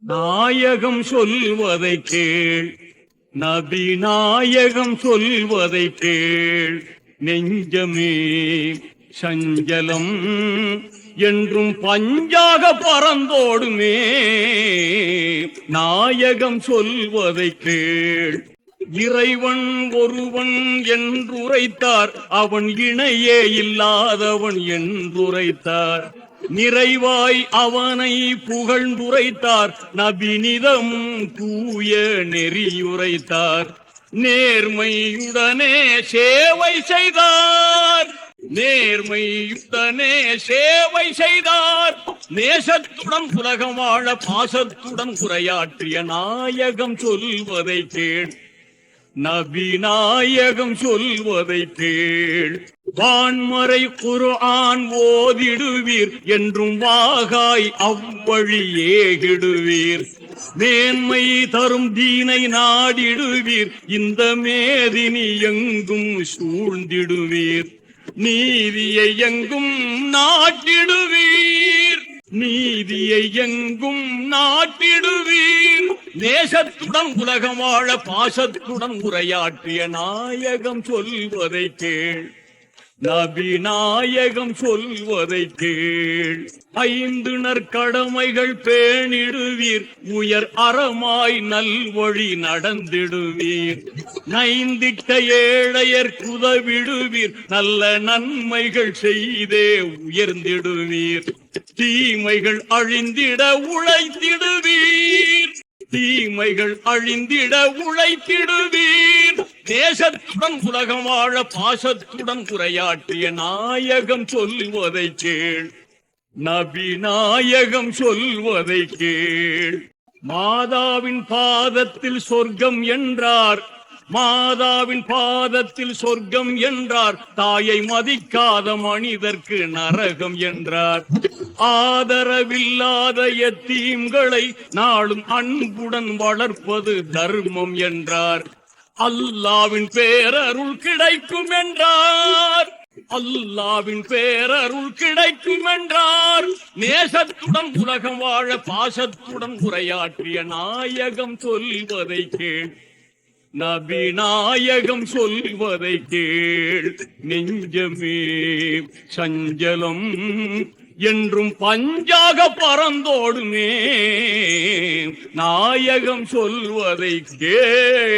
நாயகம் சொல்வதை கேள், நபி நாயகம் சொல்வதை கேள். நெஞ்சமே சஞ்சலம் என்றும் பஞ்சாக பறந்தோடுமே, நாயகம் சொல்வதை கேள். இறைவன் ஒருவன் என்றுரைத்தார், அவன் இணையே இல்லாதவன் என்றுரைத்தார். நிறைவாய் அவனை புகழ்ந்துரைத்தார், நபினிதம் தூய நெறியுரைத்தார். நேர்மையுடனே சேவை செய்தார், நேர்மையுடனே சேவை செய்தார். நேசத்துடன் உலகம் வாழ பாசத்துடன் உரையாற்றிய நாயகம் சொல்வதை கேள், நபி நாயகம் சொல்வதை கேள். வான்மறை குர்ஆன் ஓதிடுவீர், என்றும் வாகாய் அவ்வழி ஏகிடுவீர். மேன்மை தரும் தீனை நாடிடுவீர், இந்த மேதினி எங்கும் சூழ்ந்திடுவீர். நீதியை எங்கும் நாட்டிடுவீர், நீதியை எங்கும் நாட்டிடுவீர். நேசத்துடன் உலகம் வாழ பாசத்துடன் உரையாற்றிய நாயகம் சொல்வதை கேள், நபி நாயகம் சொல்வதை கேள். 5 நற்கடமைகள் பேணிடுவீர், உயர் அறமாய் நல்வழி நடந்திடுவீர். நைந்திட்ட ஏழையர் குதவிடுவீர், நல்ல நன்மைகள் செய்தே உயர்ந்திடுவீர். தீமைகள் அழிந்திட உழைத்திடுவீர், தீமைகள் அழிந்திட உழைத்திடுவீர். தேசத்துடன் உலகம் வாழ பாசத்துடன் உரையாற்றிய நாயகம் சொல்வதை கேள், நபி நாயகம் சொல்வதை கேள். மாதாவின் பாதத்தில் சொர்க்கம் என்றார், மாதாவின் பாதத்தில் சொர்க்கம் என்றார். தாயை மதிக்காத மனிதர்க்கு நரகம் என்றார். ஆதரவில்லாத யத்தீம்களை நாளும் அன்புடன் வளர்ப்பது தர்மம் என்றார். அல்லாவின் பேரருள் கிடைக்கும் என்றார், அல்லாவின் பேரருள் கிடைக்கும் என்றார். நேசத்துடன் உலகம் வாழ பாசத்துடன் உரையாற்றிய நாயகம் சொல்வதை கேள், நபி நாயகம் சொல்வதை கேள். நெஞ்சமே சஞ்சலம் என்றும் பஞ்சாக பறந்தோடுமே, நாயகம் சொல்வதை கேள்.